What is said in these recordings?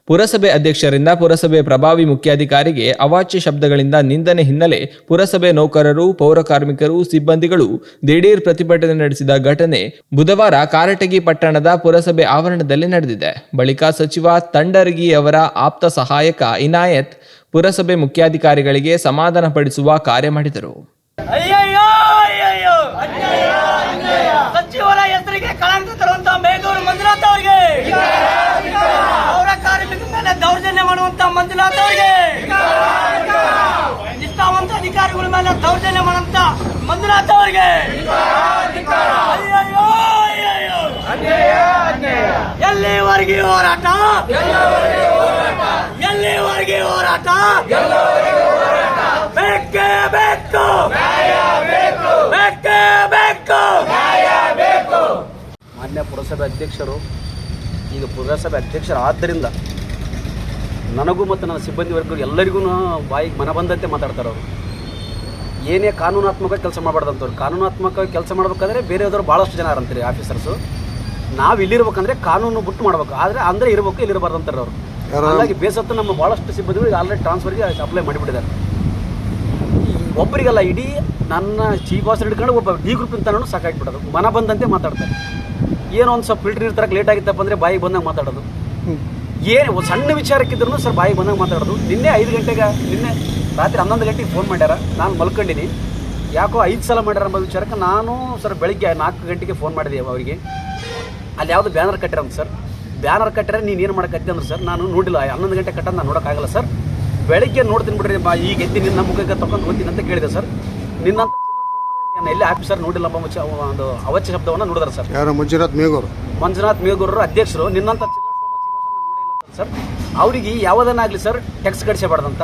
ಪುರಸಭೆ ಅಧ್ಯಕ್ಷರಿಂದ ಪುರಸಭೆ ಪ್ರಭಾವಿ ಮುಖ್ಯಾಧಿಕಾರಿಗೆ ಅವಾಚ್ಯ ಶಬ್ದಗಳಿಂದ ನಿಂದನೆ ಹಿನ್ನೆಲೆ ಪುರಸಭೆ ನೌಕರರು, ಪೌರ ಕಾರ್ಮಿಕರು, ಸಿಬ್ಬಂದಿಗಳು ದಿಢೀರ್ ಪ್ರತಿಭಟನೆ ನಡೆಸಿದ ಘಟನೆ ಬುಧವಾರ ಕಾರಟಗಿ ಪಟ್ಟಣದ ಪುರಸಭೆ ಆವರಣದಲ್ಲಿ ನಡೆದಿದೆ. ಬಳಿಕ ಸಚಿವ ತಂಡರಗಿ ಅವರ ಆಪ್ತ ಸಹಾಯಕ ಇನಾಯತ್ ಪುರಸಭೆ ಮುಖ್ಯಾಧಿಕಾರಿಗಳಿಗೆ ಸಮಾಧಾನ ಪಡಿಸುವ ಕಾರ್ಯ ಮಾಡಿದರು. ಸಚಿವರ ಹೆಸರಿಗೆ ಕಳಂಕ ತರುವಂತ ಮೇಗೂರು ಮಂಜುನಾಥ್ ಅವರಿಗೆ, ಪೌರ ಕಾರ್ಮಿಕರ ಮೇಲೆ ದೌರ್ಜನ್ಯ ಮಾಡುವಂತ ಮಂಜುನಾಥ್ ಅವರಿಗೆ, ನಿಷ್ಠಾವಂತ ಅಧಿಕಾರಿಗಳ ಮೇಲೆ ದೌರ್ಜನ್ಯ ಮಾಡುವಂತ ಮಂಜುನಾಥ್ ಅವರಿಗೆ ಎಲ್ಲಿವರೆಗೆ ಹೋರಾಟ, ಎಲ್ಲಿವರೆಗೆ ಹೋರಾಟ, ಬೇಕೇ ಬೇಕು, ಬೇಕೇ ಬೇಕು. ಮಾನ್ಯ ಪುರಸಭೆ ಅಧ್ಯಕ್ಷರು ಈಗ ಪುರಸಭೆ ಅಧ್ಯಕ್ಷರಾದ್ದರಿಂದ ನನಗೂ ಮತ್ತು ನನ್ನ ಸಿಬ್ಬಂದಿ ವರ್ಗರು ಎಲ್ಲರಿಗೂ ಬಾಯಿಗೆ ಮನ ಬಂದಂತೆ ಮಾತಾಡ್ತಾರೆ. ಅವರು ಏನೇ ಕಾನೂನಾತ್ಮಕ ಕೆಲಸ ಮಾಡಬಾರ್ದಂಥವ್ರು. ಕಾನೂನಾತ್ಮಕ ಕೆಲಸ ಮಾಡಬೇಕಾದ್ರೆ ಬೇರೆಯವರು ಭಾಳಷ್ಟು ಜನ ಅಂತಾರೆ ಆಫೀಸರ್ಸು. ನಾವು ಇಲ್ಲಿರ್ಬೇಕಂದ್ರೆ ಕಾನೂನು ಬಿಟ್ಟು ಮಾಡ್ಬೇಕು, ಅಂದರೆ ಇರಬೇಕು, ಇಲ್ಲಿರಬಾರ್ದು ಅಂತಾರೆ ಅವರು. ಹಾಗಾಗಿ ಬೇಸತ್ತು ನಮ್ಮ ಭಾಳಷ್ಟು ಸಿಬ್ಬಂದಿಗಳಿಗೆ ಆಲ್ರೆಡಿ ಟ್ರಾನ್ಸ್ಫರ್ಗೆ ಅಪ್ಲೈ ಮಾಡಿಬಿಟ್ಟಿದ್ದಾರೆ. ಒಬ್ಬರಿಗೆಲ್ಲ ಇಡೀ ನನ್ನ ಚೀಫ್ ಆಫೀಸರ್ ಹಿಡ್ಕೊಂಡು ಒಬ್ಬ ಡಿ ಗ್ರೂಪ್ ಅಂತನೂ ಸಾಕಾಗಿಬಿಡೋದು. ಮನ ಬಂದಂತೆ ಮಾತಾಡ್ತಾರೆ. ಏನೋ ಒಂದು ಸ್ವಲ್ಪ ಫಿಲ್ಟರ್ ಇರ್ತಾರಕ್ಕೆ ಲೇಟ್ ಆಗಿತ್ತಪ್ಪ ಅಂದರೆ ಬಾಯಿಗೆ ಬಂದಾಗ ಮಾತಾಡೋದು. ಏನು ಸಣ್ಣ ವಿಚಾರಕ್ಕಿದ್ರೂ ಸರ್ ಬಾಯಿಗೆ ಬಂದಾಗ ಮಾತಾಡೋದು. ನಿನ್ನೆ 5 ಗಂಟೆಗೆ, ನಿನ್ನೆ ರಾತ್ರಿ 11 ಗಂಟೆಗೆ ಫೋನ್ ಮಾಡ್ಯಾರ. ನಾನು ಮಲ್ಕೊಂಡಿನಿ, ಯಾಕೋ 5 ಸಲ ಮಾಡ್ಯಾರ ಎಂಬ ವಿಚಾರಕ್ಕೆ ನಾನು ಸರ್ ಬೆಳಿಗ್ಗೆ 4 ಗಂಟೆಗೆ ಫೋನ್ ಮಾಡಿದೆ ಅವರಿಗೆ. ಅಲ್ಲಿ ಯಾವುದು ಬ್ಯಾನರ್ ಕಟ್ಟಿರಂತ ಸರ್. ಬ್ಯಾನರ್ ಕಟ್ಟಿದ್ರೆ ನೀನು ಏನು ಮಾಡೋಕ್ಕತ್ತಿ ಅಂದ್ರೆ ಸರ್ ನಾನು ನೋಡಿಲ್ಲ, 11 ಗಂಟೆ ಕಟ್ಟೋದು ನಾನು ನೋಡೋಕ್ಕಾಗಲ್ಲ ಸರ್, ಬೆಳಿಗ್ಗೆ ನೋಡ್ತೀನಿ ಬಿಡ್ರಿ, ಈಗ ಎತ್ತಿ ನಿನ್ನ ಮುಖಕ್ಕೆ ತಗೊಂಡು ಹೋಗ್ತೀನಿ ಅಂತ ಕೇಳಿದೆ ಸರ್. ನಿನ್ನಂತ ನಾನು ಎಲ್ಲಿ ಆಫೀಸರ್ ನೋಡಿಲ್ಲ ಒಂದು ಅವಚ್ಯ ಶಬ್ದವನ್ನು ನೋಡಿದಾರೆ ಸರ್. ಯಾರು? ಮಂಜುನಾಥ್ ಮೇಗೂರರು ಅಧ್ಯಕ್ಷರು. ನಿನ್ನಂತ ನೋಡಿಲ್ಲ ಸರ್. ಅವರಿಗೆ ಯಾವುದನ್ನಾಗಲಿ ಸರ್ ಟ್ಯಾಕ್ಸ್ ಕಡಿಸಬಾರ್ದಂತ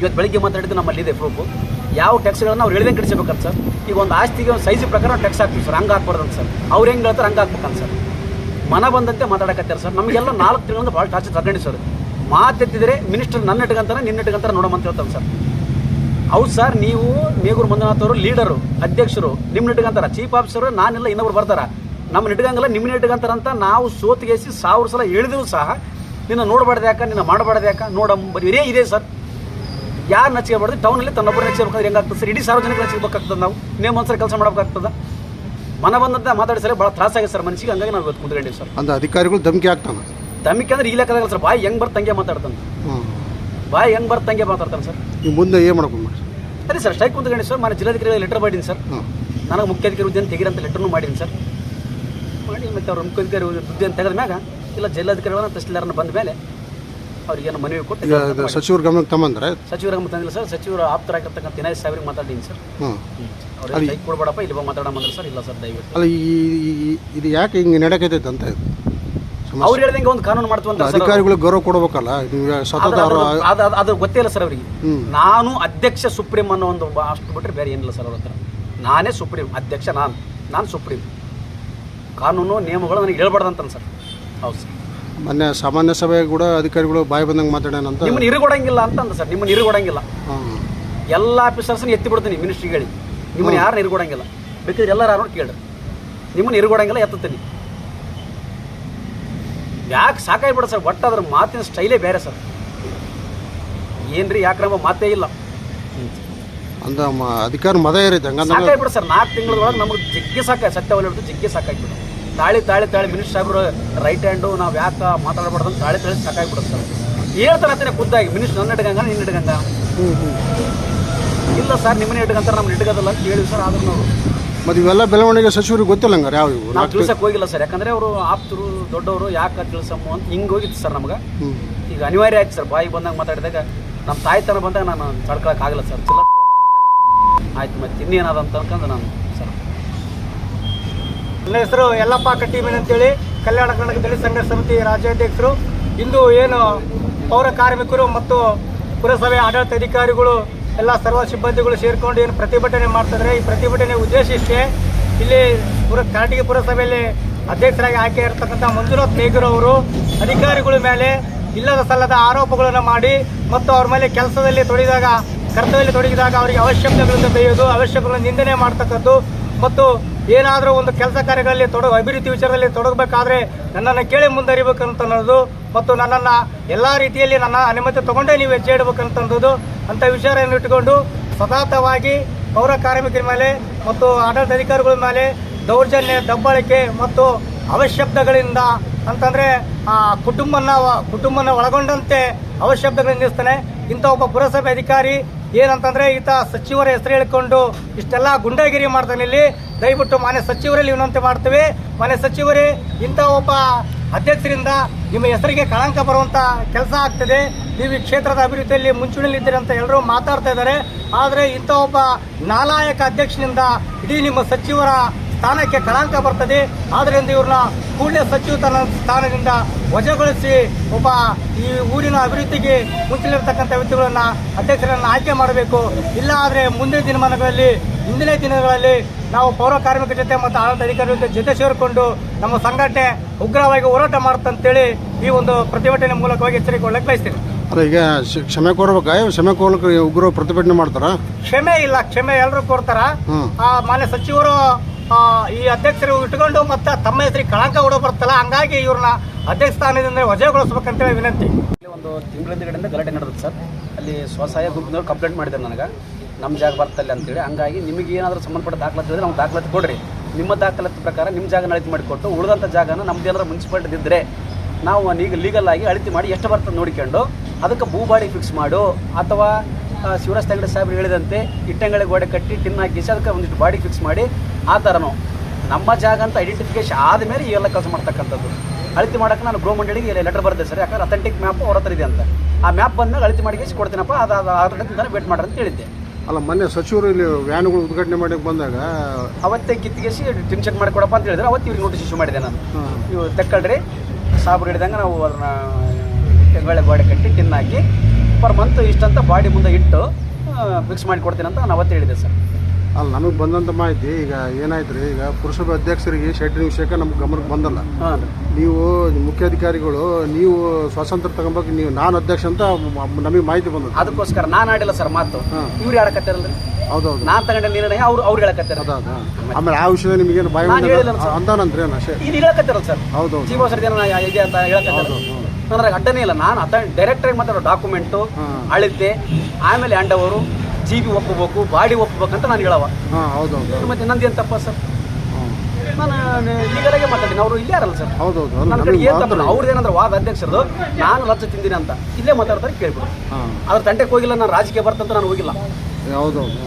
ಇವತ್ತು ಬೆಳಿಗ್ಗೆ ಮಾತಾಡಿದ್ದು ನಮ್ಮಲ್ಲಿದೆ ಪ್ರೂಫು. ಯಾವ ಟ್ಯಾಕ್ಸ್ಗಳನ್ನು ಅವ್ರು ಹೇಳಿದಂಗೆ ಕಡಿಸಬೇಕಂತ ಸರ್. ಈಗ ಒಂದು ಆಸ್ತಿಗೆ ಒಂದು ಸೈಜ್ ಪ್ರಕಾರ ಟ್ಯಾಕ್ಸ್ ಹಾಕ್ತೀವಿ ಸರ್, ಹಂಗೆ ಹಾಕ್ಬಾರ್ದಂತ ಸರ್. ಅವ್ರು ಹೆಂಗೆ ಹೇಳ್ತಾರೆ ಹಂಗೆ ಹಾಕ್ಬೇಕಂತ ಸರ್. ಮನ ಬಂದಂತೆ ಮಾತಾಡಕತ್ತಾರೆ ಸರ್. ನಮಗೆಲ್ಲ 4 ತಿಂಗಳಿಂದ ಭಾಳ ಟಾರ್ಚರ್ ತಗೊಂಡು ಸರ್. ಮಾತೆತ್ತಿದ್ರೆ ಮಿನಿಸ್ಟರ್ ನನ್ನ ಇಟ್ಕೊಂತಾರೆ, ನಿನ್ನ ಇಟ್ಕೊಂತಾರೆ ನೋಡೋಮಂತ ಹೇಳ್ತಾರೆ ಸರ್. ಹೌದು ಸರ್, ನೀವು ಮೇಗೂರು ಮಂಜುನಾಥ್ ಅವರು ಲೀಡರು, ಅಧ್ಯಕ್ಷರು, ನಿಮ್ಮನ್ನ ಇಟ್ಕೊಂತಾರೆ. ಚೀಫ್ ಆಫೀಸರು ನಾನೆಲ್ಲ ಇನ್ನೊಬ್ರು ಬರ್ತಾರೆ, ನಮ್ಮನ್ನ ಇಟ್ಕಂಗಲ್ಲ ನಿಮ್ಮನ್ನ ಇಟ್ಕೊಂತಾರಂತ ನಾವು ಸೋತಿಗೆಸಿ 1000 ಸಲ ಹೇಳಿದ್ರು ಸಹ ನಿನ್ನ ನೋಡಬಾರ್ದು ಯಾಕೆ, ನಿನ್ನ ಮಾಡಬಾರ್ದು ಯಾಕೆ, ಬರೀ ಇದೆ ಸರ್. ಯಾರು ನಚ್ಕೋಬಾರ್ದು, ಟೌನಲ್ಲಿ ತನ್ನೊಬ್ಬರು ನಚ್ಕೋಬೇಕಾದ್ರೆ ಹೆಂಗಾಗ್ತದೆ ಸರ್? ಇಡೀ ಸಾರ್ವಜನಿಕರು ನಚ್ಕೋಬೇಕಾಗ್ತದೆ. ನಾವು ಇನ್ನೇನು ಒಂದ್ಸರಿ ಕೆಲಸ ಮಾಡಬೇಕಾಗ್ತದೆ. ಮನ ಬಂದಂತೆ ಮಾತಾಡಿಸಲೇ ಭಾಳ ತ್ರಾಸಾಗಿದೆ ಸರ್ ಮನಸ್ಸಿಗೆ. ಹಂಗಾಗಿ ನಾವು ಇವತ್ತು ಕುಂತ್ಕೊಂಡಿವಿ ಸರ್. ಅಂತ ಅಧಿಕಾರಿಗಳು ಧಮಕಿ ಆಗ್ತಾನೆ. ಧಮಕಿ ಅಂದ್ರೆ ಈ ಲೆಕ್ಕದಾಗ ಸರ್, ಬಾಯಿ ಹೆಂಗೆ ಬರ್ತಂಗೆ ಮಾತಾಡ್ತಾನೆ. ಬಾಯಿ ಹೆಂಗೆ ಬರ್ತಂಗೆ ಮಾತಾಡ್ತಾನೆ ಸರ್. ನೀವು ಮುಂದೆ ಏನು ಮಾಡ್ಕೊಂಡು ಸರಿ ಸರ್, ಸ್ಟ್ರೈಕ್ ಕುಂತ್ಕೊಂಡು ಸರ್. ನಾನು ಜಿಲ್ಲಾಧಿಕಾರಿಗಳಿಗೆ ಲೆಟರ್ ಮಾಡಿದ್ದೀನಿ ಸರ್. ನನಗೆ ಮುಖ್ಯಾಧಿಕಾರಿ ಹುದ್ದೆಯನ್ನು ತೆಗಿರಂತ ಲೆಟರ್ನು ಮಾಡಿದ್ದೀನಿ ಸರ್. ಮಾಡಿ ಮತ್ತು ಅವ್ರ ಮುಖ್ಯಾಧಿಕಾರಿ ಹುದ್ದೆಯನ್ನು ತೆಗೆದ ಮ್ಯಾಗ ಇಲ್ಲ ಜಿಲ್ಲಾಧಿಕಾರಿಗಳನ್ನ ತಹಸೀಲ್ದಾರನ್ನ ಬಂದ ಮೇಲೆ ಅವ್ರಿಗೇನು ಮನವಿ ಕೊಟ್ಟು ಸಚಿವರ ಗಮನಕ್ಕೆ ತಗೊಂಡ್ರೆ ಸಚಿವರ ಗಮನ ತಂದಿಲ್ಲ ಸರ್. ಸಚಿವರು ಆಪ್ತರಾಗಿರ್ತಕ್ಕಂಥ ಇನಾಯತ್ ಸಾಹೇಬ್ರಿಗೆ ಮಾತಾಡಿದ್ದೀನಿ ಸರ್. ಅವ್ರಿಗೆ ಸ್ಟ್ರೈಕ್ ಕೊಡ್ಬೇಡಪ್ಪ, ಇಲ್ಲಿ ಬಂದು ಮಾತಾಡೋ ಬಂದ್ರೆ ಸರ್. ಇಲ್ಲ ಸರ್ ದಯವಿಟ್ಟು. ಅಲ್ಲ, ಇದು ಯಾಕೆ ಹಿಂಗೆ ನಡೆಯಕೈತೈತೆ ಅಂತ ಅವ್ರು ಹೇಳ್ದಂಗೆ ಒಂದು ಕಾನೂನು ಮಾಡ್ತೀವಂತ ಅಧಿಕಾರಿಗಳಿಗೆ ಗೌರವ ಕೊಡಬೇಕಲ್ಲ. ಅದು ಗೊತ್ತೇ ಇಲ್ಲ ಸರ್ ಅವರಿಗೆ. ನಾನು ಅಧ್ಯಕ್ಷ ಸುಪ್ರೀಂ ಅನ್ನೋ ಒಂದು ಅಷ್ಟು ಬಿಟ್ಟರೆ ಬೇರೆ ಏನಿಲ್ಲ ಸರ್ ಅವ್ರ ಹತ್ರ. ನಾನೇ ಸುಪ್ರೀಂ ಅಧ್ಯಕ್ಷ, ನಾನು ಸುಪ್ರೀಂ. ಕಾನೂನು ನಿಯಮಗಳು ನನಗೆ ಹೇಳ್ಬಾರ್ದಂತ ಸರ್. ಹೌದು ಸರ್. ಮೊನ್ನೆ ಸಾಮಾನ್ಯ ಸಭೆ ಕೂಡ ಅಧಿಕಾರಿಗಳು ಬಾಯಿ ಬಂದಂಗೆ ಮಾತಾಡೋಣಂತ. ನಿಮ್ಮನ್ನು ಇರುಗೊಡಂಗಿಲ್ಲ ಅಂತ ಸರ್. ನಿಮ್ಮನ್ನು ಇರುಗೊಡಂಗಿಲ್ಲ. ಎಲ್ಲ ಆಫೀಸರ್ಸ್ನ ಎತ್ತಿ ಬಿಡ್ತೀನಿ ಮಿನಿಸ್ಟ್ರಿಗಳಿಗೆ. ನಿಮ್ಮನ್ನು ಯಾರನ್ನ ಇರುಗೊಡಂಗಿಲ್ಲ. ಬೇಕಾದ್ರೆ ಎಲ್ಲರೂ ಯಾರು ಕೇಳ್ರಿ. ನಿಮ್ಮನ್ನು ಇರುಗೊಡಂಗಿಲ್ಲ, ಎತ್ತುತ್ತೀನಿ. ಯಾಕೆ ಸಾಕಾಗಿಬಿಡ ಸರ್. ಒಟ್ಟು ಅದ್ರ ಮಾತಿನ ಸ್ಟೈಲೇ ಬೇರೆ ಸರ್. ಏನ್ರಿ ಯಾಕ್ರಮ ಮಾತೇ ಇಲ್ಲ ಅಂತ ಅಧಿಕಾರ ಮದ ಇರುತ್ತೆ. ಸಾಕಾಗಿಬಿಡ ಸರ್. 4 ತಿಂಗಳೊಳಗೆ ನಮಗೆ ಜಗ್ಗಿ ಸತ್ಯವಲ್ಲ ಹಿಡಿದು ಜಗ್ಗಿ ಸಾಕಾಗಿಬಿಡ. ತಾಳಿ ಮಿನಿಸ್ಟರ್ ಸಾಹೇಬ್ರು ರೈಟ್ ಹ್ಯಾಂಡು ನಾವು ಯಾಕೆ ಮಾತಾಡಬಾರ್ದು ಅಂತ ತಾಳಿ ಸಾಕಾಗಿಬಿಡುತ್ತೆ ಸರ್. ಹೇಳ್ತಾರೆ ಅಂತಾನೆ ಖುದ್ದಾಗಿ ಮಿನಿಸ್ಟರ್ ನನ್ನ ಇಟ್ಕಂಗ ನಿನ್ನ ಇಟ್ಕಂಗ. ಇಲ್ಲ ಸರ್, ನಿಮ್ಮನ್ನೇ ಇಟ್ಕಂತಾರೆ, ನಮ್ಮನ್ನ ಇಟ್ಕೋದಲ್ಲ ಅಂತ ಹೇಳಿ ಸರ್. ಆದ್ರೂ ನಾವು ಮತ್ತು ಇವೆಲ್ಲ ಬೆಳವಣಿಗೆ ಸಚಿವರಿಗೆ ಗೊತ್ತಿಲ್ಲ ಹಂಗಾರೆ ಯಾವ ನಾವು ತಿಳ್ಸಕ್ಕೆ ಹೋಗಿಲ್ಲ ಸರ್. ಯಾಕಂದರೆ ಅವರು ಆಪ್ತರು ದೊಡ್ಡವರು, ಯಾಕೆ ತಿಳ್ಸಮ್ಮ ಅಂತ ಹಿಂಗೆ ಹೋಗಿತ್ತು ಸರ್ ನಮ್ಗೆ. ಈಗ ಅನಿವಾರ್ಯ ಆಯ್ತು ಸರ್. ಬಾಯಿಗೆ ಬಂದಾಗ ಮಾತಾಡಿದಾಗ ನಮ್ಮ ತಾಯ್ತನ ಬಂದಾಗ ನಾನು ತಡ್ಕೊಳಕ್ಕಾಗಲ್ಲ ಸರ್. ಆಯ್ತು, ಮತ್ತೆ ಇನ್ನೇನಾದ ಅಂತ ಅನ್ಕೊಂಡು ನಾನು ಸರ್. ನನ್ನ ಹೆಸರು ಯಲ್ಲಪ್ಪ ಕಟ್ಟಿಮೀನ್ ಅಂತೇಳಿ, ಕಲ್ಯಾಣ ಕರ್ನಾಟಕ ದಲಿತ ಸಂಘರ್ಷ ಸಮಿತಿ ರಾಜ್ಯಾಧ್ಯಕ್ಷರು. ಇಂದು ಏನು ಪೌರ ಕಾರ್ಮಿಕರು ಮತ್ತು ಪುರಸಭೆ ಆಡಳಿತ ಅಧಿಕಾರಿಗಳು ಎಲ್ಲ ಸರ್ವ ಸಿಬ್ಬಂದಿಗಳು ಸೇರಿಕೊಂಡು ಏನು ಪ್ರತಿಭಟನೆ ಮಾಡ್ತಿದ್ರೆ, ಈ ಪ್ರತಿಭಟನೆ ಉದ್ದೇಶ ಇಷ್ಟೇ. ಇಲ್ಲಿ ಕಾರಟಗಿ ಪುರಸಭೆಯಲ್ಲಿ ಅಧ್ಯಕ್ಷರಾಗಿ ಆಯ್ಕೆ ಇರತಕ್ಕಂಥ ಮಂಜುನಾಥ್ ಮೇಗೂರು ಅವರು ಅಧಿಕಾರಿಗಳ ಮೇಲೆ ಇಲ್ಲದ ಸಲ್ಲದ ಆರೋಪಗಳನ್ನು ಮಾಡಿ ಮತ್ತು ಅವ್ರ ಮೇಲೆ ಕರ್ತವ್ಯದಲ್ಲಿ ತೊಡಗಿದಾಗ ಅವರಿಗೆ ಅವಶ್ಯಕತೆಗಳಿಂದ ಬೈಯೋದು, ಅವಶ್ಯಕತೆಗಳನ್ನು ನಿಂದನೆ ಮಾಡ್ತಕ್ಕದ್ದು ಮತ್ತು ಏನಾದರೂ ಒಂದು ಕೆಲಸ ಕಾರ್ಯಗಳಲ್ಲಿ ಅಭಿವೃದ್ಧಿ ವಿಚಾರದಲ್ಲಿ ತೊಡಗಬೇಕಾದ್ರೆ ನನ್ನನ್ನು ಕೇಳಿ ಮುಂದರಿಬೇಕಂತ ಅನ್ನೋದು ಮತ್ತು ನನ್ನನ್ನು ಎಲ್ಲ ರೀತಿಯಲ್ಲಿ ನನ್ನ ಅನುಮತಿ ತಗೊಂಡೇ ನೀವು ಹೆಜ್ಜೆ ಇಡಬೇಕಂತ ಅನ್ನೋದು ಅಂಥ ವಿಚಾರವನ್ನು ಇಟ್ಟುಕೊಂಡು ಸತತವಾಗಿ ಪೌರ ಕಾರ್ಮಿಕರ ಮೇಲೆ ಮತ್ತು ಆಡಳಿತಾಧಿಕಾರಿಗಳ ಮೇಲೆ ದೌರ್ಜನ್ಯ, ದಬ್ಬಾಳಿಕೆ ಮತ್ತು ಅವಶಬ್ದಗಳಿಂದ ಅಂತಂದರೆ ಕುಟುಂಬನ ಒಳಗೊಂಡಂತೆ ಅವಶಬ್ದಗಳನ್ನು ನಿಲ್ಲಿಸ್ತಾನೆ. ಇಂಥ ಒಬ್ಬ ಪುರಸಭೆ ಅಧಿಕಾರಿ ಏನಂತಂದರೆ ಈತ ಸಚಿವರ ಹೆಸರು ಹೇಳಿಕೊಂಡು ಇಷ್ಟೆಲ್ಲ ಗುಂಡಾಗಿರಿ ಮಾಡ್ತಾನೆ. ಇಲ್ಲಿ ದಯವಿಟ್ಟು ಮಾನ್ಯ ಸಚಿವರಲ್ಲಿ ವಿನಂತಿ ಮಾಡ್ತೀವಿ, ಮಾನ್ಯ ಸಚಿವರೇ, ಇಂಥ ಒಬ್ಬ ಅಧ್ಯಕ್ಷರಿಂದ ನಿಮ್ಮ ಹೆಸರಿಗೆ ಕಳಂಕ ಬರುವಂಥ ಕೆಲಸ ಆಗ್ತದೆ. ನೀವು ಈ ಕ್ಷೇತ್ರದ ಅಭಿವೃದ್ಧಿಯಲ್ಲಿ ಮುಂಚೂಣಿಯಲ್ಲಿದ್ದೀರಿ ಅಂತ ಎಲ್ಲರೂ ಮಾತಾಡ್ತಾ ಇದ್ದಾರೆ. ಆದರೆ ಇಂಥ ಒಬ್ಬ ನಾಲಾಯಕ ಅಧ್ಯಕ್ಷನಿಂದ ಇಡೀ ನಿಮ್ಮ ಸಚಿವರ ಸ್ಥಾನಕ್ಕೆ ಕಳಂಕ ಬರ್ತದೆ. ಆದ್ದರಿಂದ ಇವ್ರನ್ನ ಕೂಡಲೇ ಸಚಿವ ಸ್ಥಾನದಿಂದ ವಜಾಗೊಳಿಸಿ ಒಬ್ಬ ಈ ಊರಿನ ಅಭಿವೃದ್ಧಿಗೆ ಮುಂಚಿರ್ತಕ್ಕಂಥ ವ್ಯಕ್ತಿಗಳನ್ನು ಅಧ್ಯಕ್ಷರನ್ನು ಆಯ್ಕೆ ಮಾಡಬೇಕು. ಇಲ್ಲ ಆದರೆ ಮುಂದಿನ ದಿನಗಳಲ್ಲಿ ನಾವು ಪೌರ ಕಾರ್ಮಿಕರ ಜೊತೆ ಮತ್ತು ಆಡಳಿತ ಅಧಿಕಾರಿಗಳ ಜೊತೆ ಸೇರಿಕೊಂಡು ನಮ್ಮ ಸಂಘಟನೆ ಉಗ್ರವಾಗಿ ಹೋರಾಟ ಮಾಡುತ್ತಂತೇಳಿ ಈ ಒಂದು ಪ್ರತಿಭಟನೆ ಮೂಲಕವಾಗಿ ಎಚ್ಚರಿಕೆ ಕೊಡಲಿಕ್ಕೆ ಬಯಸ್ತೀನಿ. ಅಲ್ಲ, ಈಗ ಕ್ಷಮೆ ಕೋರ್ಬೇಕಾ? ಕ್ಷಮೆ ಕೋರ್ಲಿಕ್ಕೆ ಉಗ್ರ ಪ್ರತಿಭಟನೆ ಮಾಡ್ತಾರ? ಕ್ಷಮೆ ಇಲ್ಲ, ಕ್ಷಮೆ ಎಲ್ಲರೂ ಕೋರ್ತಾರ. ಮಾನ್ಯ ಸಚಿವರು ಈ ಅಧ್ಯಕ್ಷರು ಇಟ್ಕೊಂಡು ಮತ್ತೆ ತಮ್ಮ ಹೆಸರಿಗೆ ಕಳಂಕ ಕೂಡ ಬರ್ತಲ್ಲ, ಹಂಗಾಗಿ ಇವ್ರನ್ನ ಅಧ್ಯಕ್ಷ ಸ್ಥಾನದಿಂದ ವಜಾಗೊಳಿಸ್ಬೇಕಂತೇಳಿ ವಿನಂತಿ. ಒಂದು ತಿಂಗಳ ಹಿಂದೆಗಡೆಯಿಂದ ಗಲಾಟೆ ನಡೆದಿತ್ತು ಸರ್. ಅಲ್ಲಿ ಸ್ವಸಹಾಯ ಗುಂಪಿನವ್ರು ಕಂಪ್ಲೇಂಟ್ ಮಾಡಿದ್ದಾರೆ ನನಗೆ, ನಮ್ಮ ಜಾಗ ಬರ್ತಲ್ಲ ಅಂತೇಳಿ. ಹಂಗಾಗಿ ನಿಮಗೆ ಏನಾದರೂ ಸಂಬಂಧಪಟ್ಟ ದಾಖಲಾತಿ ಇದ್ದರೆ ನಾವು ದಾಖಲಾತಿ ಕೊಡ್ರಿ. ನಿಮ್ಮ ದಾಖಲಾತಿ ಪ್ರಕಾರ ನಿಮ್ಮ ಜಾಗನ ಅಳತೆ ಮಾಡಿಕೊಟ್ಟು ಉಳಿದಂಥ ಜಾಗನ ನಮ್ದು ಏನಾದರೂ ಮುನ್ಸಿಪಾಲ್ಟಿ ಇದ್ದರೆ ನಾವು ಈಗ ಲೀಗಲ್ ಆಗಿ ಅಳತೆ ಮಾಡಿ ಎಷ್ಟು ಬರ್ತದೆ ನೋಡಿಕೊಂಡು ಅದಕ್ಕೆ ಭೂಬಾಡಿ ಫಿಕ್ಸ್ ಮಾಡು, ಅಥವಾ ಶಿವರಾಜ್ ತಂಗಡಿ ಸಾಹೇಬ್ರು ಹೇಳಿದಂತೆ ಇಟ್ಟಂಗಳೆ ಗೋಡೆ ಕಟ್ಟಿ ಟಿನ್ ಹಾಕಿಸಿ ಅದಕ್ಕೆ ಒಂದಿಷ್ಟು ಬಾಡಿ ಫಿಕ್ಸ್ ಮಾಡಿ ಆ ಥರನೂ ನಮ್ಮ ಜಾಗ ಅಂತ ಐಡೆಂಟಿಫಿಕೇಶನ್ ಆದಮೇಲೆ ಇವೆಲ್ಲ ಕೆಲಸ ಮಾಡ್ತಕ್ಕಂಥದ್ದು. ಅಳತೆ ಮಾಡೋಕ್ಕೆ ನಾನು ಗೃಹ ಮಂಡಳಿಗೆ ಲೆಟರ್ ಬರ್ತದೆ ಸರ್, ಯಾಕಂದ್ರೆ ಅಥೆಂಟಿಕ್ ಮ್ಯಾಪ್ ಅವ್ರ ಹತ್ರ ಇದೆ ಅಂತ. ಆ ಮ್ಯಾಪ್ ಬಂದಾಗ ಅಳತೆ ಮಾಡಿ ಕೊಡ್ತೀನಪ್ಪ, ಅದು ಆರ್ಡರ್ ವೇಟ್ ಮಾಡ್ರಿ ಅಂತ ಹೇಳಿದ್ದೆ. ಅಲ್ಲ, ಮೊನ್ನೆ ಸಚಿವರು ಇಲ್ಲಿ ವ್ಯಾನ್ಗಳು ಉದ್ಘಾಟನೆ ಮಾಡಕ್ಕೆ ಬಂದಾಗ ಅವತ್ತೇ ಕಿತ್ತಿಗೆಸಿ ಟಿನ್ ಚೆಕ್ ಮಾಡಿಕೊಡಪ್ಪ ಅಂತ ಹೇಳಿದ್ರೆ ಅವತ್ತು ಇವ್ರಿಗೆ ನೋಟಿಸ್ ಇಶ್ಯೂ ಮಾಡಿದೆ ನಾನು. ಇವು ತೆಕ್ಕಳ್ರಿ ಸಾಬ್ರು ಹಿಡಿದಂಗೆ ನಾವು ಅದನ್ನ ತೆಂಗಳೆ ಗೋಡೆ ಕಟ್ಟಿ ಟಿನ್ ಹಾಕಿ ಪರ್ ಮಂತ್ ಇಷ್ಟಂತ ಬಾಡಿ ಮುಂದೆ ಇಟ್ಟು ಫಿಕ್ಸ್ ಮಾಡಿ ಕೊಡ್ತೀನಿ ಅಂತ ನಾನು ಅವತ್ತು ಹೇಳಿದೆ ಸರ್. ಅಲ್ಲ, ನಮಗೆ ಬಂದಂಥ ಮಾಹಿತಿ ಈಗ ಏನಾಯ್ತು ರೀ, ಈಗ ಪುರಸಭೆ ಅಧ್ಯಕ್ಷರಿಗೆ ಶೆಡ್ಡಿನ ವಿಷಯಕ್ಕೆ ನಮ್ಗೆ ಗಮನಕ್ಕೆ ಬಂದಲ್ಲ. ನೀವು ಮುಖ್ಯಾಧಿಕಾರಿಗಳು ನೀವು ಸ್ವಾತಂತ್ರ್ಯ ತಗೊಂಬೇಕು, ನೀವು ನಾನು ಅಧ್ಯಕ್ಷ ಅಂತ ನಮಗೆ ಮಾಹಿತಿ ಬಂದದ್ದು. ಅದಕ್ಕೋಸ್ಕರ ನಾನು ಆಡಿಲ್ಲ ಸರ್ ಮಾತು, ಇವ್ರು ಹೇಳಕತ್ತಾರಲ್ಲ. ಹೌದೌದು, ನಾನು ತಗೊಂಡೆ ನಿರ್ಣಯ ಅವ್ರು ಹೇಳಕತ್ತಾರ. ಆಮೇಲೆ ಆ ವಿಷಯದ ನಿಮಗೇನು ಬಾಯಿ ಅಂತಾನಂತ್ರಿ ಇದು ಹೇಳಕತ್ತಾರಲ್ಲ ಸರ್. ಹೌದು, ಚೀಫ್ ಆಫೀಸರ್ ಇದೆ ಅಂತ ಹೇಳಕತ್ತಾರ. ನನಗೆ ಅಡ್ಡನೇ ಇಲ್ಲ, ನಾನು ಡೈರೆಕ್ಟಾಗಿ ಮಾತಾಡೋ ಡಾಕ್ಯುಮೆಂಟು ಅಳಿತೆ, ಆಮೇಲೆ ಅಂಡವರು ಜೀಬಿ ಒಪ್ಪಬೇಕು, ಬಾಡಿ ಒಪ್ಪಬೇಕಂತ ನಾನು ಹೇಳವ. ಹೌದೌದು, ಮತ್ತೆ ನಂದು ಏನು ತಪ್ಪ ಸರ್? ನಾನು ಲೀಗಲಾಗೆ ಮಾತಾಡ್ತೀನಿ, ಅವರು ಇಲ್ಲೇ ಯಾರಲ್ಲ ಸರ್. ಹೌದೌದು, ನನ್ನ ಕಡೆ ಏನು ತಪ್ಪ? ಅವ್ರದ್ದು ಏನಂದ್ರೆ ವಾದ ಅಧ್ಯಕ್ಷರದು ನಾನು ಲಂಚ ತಿಂದಿನಿ ಅಂತ ಇಲ್ಲೇ ಮಾತಾಡ್ತಾರೆ, ಕೇಳ್ಬಿಡು. ಅದ್ರ ತಂಟೆಗೆ ಹೋಗಿಲ್ಲ, ನಾನು ರಾಜಕೀಯ ಬರ್ತಂತ ನಾನು ಹೋಗಿಲ್ಲ. ಹೌದೌದು.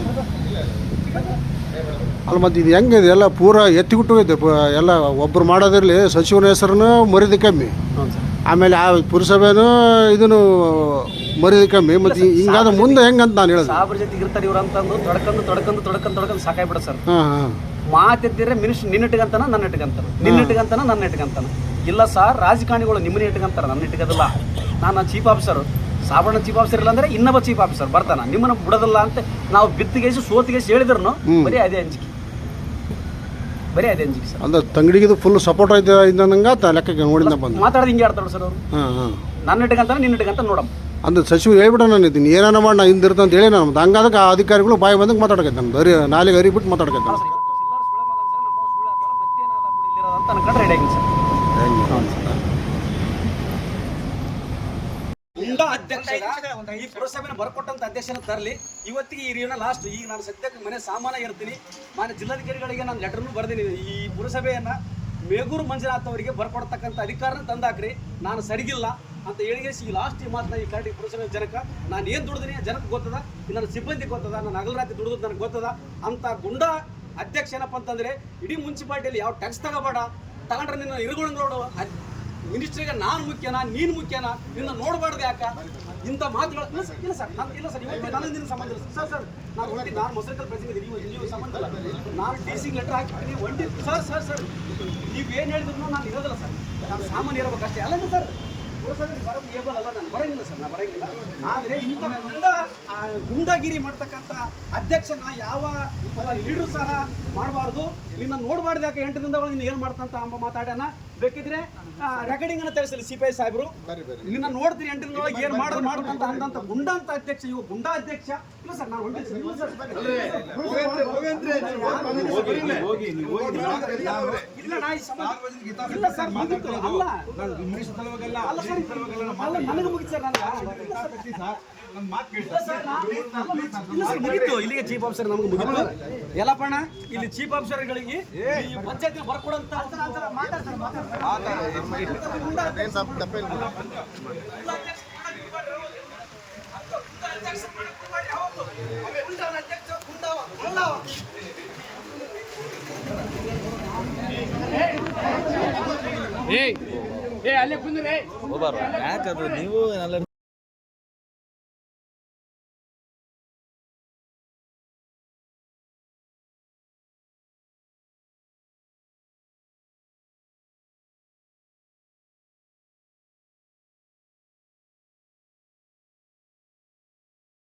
ಅಲ್ಲ, ಮತ್ತು ಇದು ಹೆಂಗೆ ಎಲ್ಲ ಪೂರ ಎತ್ತಿಬಿಟ್ಟು ಹೋಗಿದೆ ಎಲ್ಲ. ಒಬ್ಬರು ಮಾಡೋದಿರಲಿ, ಸಚಿವನ ಹೆಸರನ್ನು ಮರ್ಯಾದೆ ಕಮ್ಮಿ, ಆಮೇಲೆ ಆ ಪುರಸಭೆನೂ ಇದನ್ನು ಮರ್ಯಾದೆ ಕಮ್ಮಿ. ಮತ್ತು ಹಿಂಗಾದ ಮುಂದೆ ಹೆಂಗಂತ ನಾನು ಹೇಳೋದು. ಸಾಬ್ರ ಜೊತೆಗೆ ಇರ್ತಾರೆ ಇವ್ರು ಅಂತಂದು ತೊಡ್ಕೊಂಡು ಸಾಕಾಗ್ಬಿಡ ಸರ್. ಮಾತೆತ್ತಿದ್ರೆ ನಿನ್ನಿಟ್ಟಿಗಂತಾನ ನನ್ನ ಇಟ್ಕಂತಾನ, ನಿನ್ನಿಟ್ಟಿಗಂತಾನ ನನ್ನ ಇಟ್ಕಂತಾನ. ಇಲ್ಲ ಸರ್, ರಾಜಕಾರಣಿಗಳು ನಿಮ್ಮನ್ನ ಇಟ್ಕಂತಾರ, ನನ್ನ ಇಟ್ಕೋದಿಲ್ಲ. ನಾನು chief officer, Sabanna chief officer ಇಲ್ಲ ಅಂದ್ರೆ ಇನ್ನೊಬ್ಬ ಚೀಫ್ ಆಫೀಸರ್ ಬರ್ತಾನ, ನಿಮ್ಮನ್ನ ಬಿಡೋದಿಲ್ಲ ಅಂತ ನಾವು ಬಿತ್ತಿಗೆಸಿ ಸೋತಿಗೆಸಿ ಹೇಳಿದ್ರು ಬರೀ ಅದೇ ಅಂಜಿಕೆ ಸರ್. ಅಂದ್ರೆ ತಂಗಡಿಗೆ ಫುಲ್ ಸಪೋರ್ಟ್ ಐತೆ ಇದ್ದಂಗ ಲೆಕ್ಕಕ್ಕೆ ನೋಡಿದ ಬಂದು ಮಾತಾಡೋದು ಹಿಂಗೆ ಆಡ್ತಾರ ಸರ್ ಅವರು. ನನ್ನ ಇಟ್ಕಂತಾನೆ ನಿನ್ನ ಇಟ್ಕಂತ ನೋಡಮ್ಮ ಅಂದ್ರೆ ಸಚಿವರು ಹೇಳ್ಬಿಡ ನಾನು ಇದ್ದೀನಿ ಏನಾನ ಮಾಡಿ ನಾ ಹಿಂದಿರ್ತ ಅಂತ ಹೇಳಿ ನಾನು ಹಂಗಾದಕ್ಕೆ ಆ ಅಧಿಕಾರಿಗಳು ಬಾಯಿ ಬಂದಂಗೆ ಮಾತಾಡಕೈತೆ, ನಾನು ನಾಲಿಗೆ ಅರಿಬಿಟ್ಟು ಮಾತಾಡಕೈತೆ. ಈ ಪುರಸಭೆನ ಬರ್ಕೊಟ್ಟಂತ ಅಧ್ಯಕ್ಷನ ತರಲಿ. ಇವತ್ತಿಗೆ ಈ ಲಾಸ್ಟ್ ಈಗ ನಾನು ಸದ್ಯಕ್ಕೆ ಮನೆ ಸಾಮಾನ ಇರ್ತೀನಿ. ಮಾನ್ಯ ಜಿಲ್ಲಾಧಿಕಾರಿಗಳಿಗೆ ನಾನು ಲೆಟರ್ನು ಬರ್ದೀನಿ. ಈ ಪುರಸಭೆಯನ್ನ ಮೇಗೂರು ಮಂಜುನಾಥ್ ಅವರಿಗೆ ಬರ್ಕೊಡ್ತಕ್ಕಂಥ ಅಧಿಕಾರನ ತಂದಾಕ್ರಿ, ನಾನು ಸರಿಗಿಲ್ಲ ಅಂತ ಹೇಳಿಗೆ ಈ ಲಾಸ್ಟ್ ಈ ಮಾತನ್ನ ಈ ಕರಡಿ ಪುರಸಭೆ ಜನಕ್ಕೆ ನಾನು ಏನು ದುಡಿದೀನಿ ಜನಕ್ಕೆ ಗೊತ್ತದ, ನನ್ನ ಸಿಬ್ಬಂದಿ ಗೊತ್ತದ, ನಾನು ಹಗಲು ರಾತ್ರಿ ದುಡಿದು ನನಗೆ ಗೊತ್ತದ. ಅಂತ ಗುಂಡ ಅಧ್ಯಕ್ಷ ಏನಪ್ಪ ಅಂತಂದ್ರೆ ಇಡೀ ಮುನ್ಸಿಪಾಲ್ಟಿಯಲ್ಲಿ ಯಾವ ಟ್ಯಾಕ್ಸ್ ತಗೊಂಡ್ರೆ ನಿನ್ನ ಇರುಗಳು ಮಿನಿಸ್ಟ್ರಿಗೆ ನಾನು ಮುಖ್ಯನಾ ನೀನು ಮುಖ್ಯನಾ, ನಿನ್ನ ನೋಡಬಾರ್ದು ಯಾಕ ಇಂಥ ಮಾತುಗಳು? ಇಲ್ಲ ಸರ್, ನಾನು ಇಲ್ಲ ಸರ್, ಇವತ್ತು ನನಗೆ ನಿನ್ನ ಸಂಬಂಧ ಇಲ್ಲ ಸರ್. ನಾನು ಮೊಸರಿಕಲ್ ಪ್ರತಿನಿಧಿ, ನೀವು ಸಂಬಂಧ ಇಲ್ಲ. ನಾನು DC ಲೆಟರ್ ಹಾಕಿದ್ದೀನಿ ಒಂಟಿ ಸರ್ ನೀವೇನು ಹೇಳಿದ್ರು ನಾನು ಇರೋದಿಲ್ಲ ಸರ್, ನಾನು ಸಾಮಾನ್ಯ ಇರಬೇಕಷ್ಟೇ. ಅಲ್ಲ ಸರ್, ಏಬಲ್ ಅಲ್ಲ, ನಾನು ಬರಂಗಿಲ್ಲ ಸರ್, ನಾನು ಬರಂಗಿಲ್ಲ. ಆದರೆ ಇಂಥ ಗುಂಡಾಗಿರಿ ಮಾಡ್ತಕ್ಕಂಥ ಅಧ್ಯಕ್ಷನ ಯಾವ ಲೀಡರ್ ಸಹ ಮಾಡಬಾರ್ದು. ನಿನ್ನ ನೋಡಬಾರ್ದು ಯಾಕೆ 8 ದಿನದೊಳಗೆ ನೀನು ಏನು ಮಾಡ್ತಂತ ಅಂಬ ಮಾತಾಡ್ಯಾನ. ಬೇಕಿದ್ರೆ ರೆಕಾರ್ಡಿಂಗ್ ಅನ್ನ ತಿಳಿಸಲಿ ಸಿಪಿಐ ಸಾಹೇಬರು. ನಿನ್ನ ನೋಡ್ತೀರಿ ಎಂಟಿನೊಳಗೆ ಏನ್ ಮಾಡೋದು ಅಂತ ಅಂದಂತ ಗುಂಡಂತ ಅಧ್ಯಕ್ಷ, ಇವ ಗುಂಡಾ ಅಧ್ಯಕ್ಷ. ಇಲ್ಲ ಸರ್ ನಾನು ಹೊಂಟಿದ್ದೀನಿ. ಇಲ್ಲ ಸರ್ ಇಲ್ಲ ನಾ ಈ ಸಂಬಂಧ ಇಲ್ಲ ಸರ್ ಮುಗಿತು. ಅಲ್ಲ ಅಲ್ಲ ಸರ್ ಅಲ್ಲ ನನಗೆ ಮುಗಿತು ಸರ್. ಮುಗಿತು ಇಲ್ಲಿಗೆ ಚೀಫ್ ಆಫೀಸರ್ ನಮ್ಗೆ ಮುಗಿತು. ಎಲ್ಲಪ್ಪಣ್ಣ ಇಲ್ಲಿ ಚೀಫ್ ಆಫೀಸರ್ಗಳಿಗೆ ಪಂಚಾಯತ್ ಬರ್ಕೊಡಂತ ಯಾಕಂದ್ರೆ ನೀವು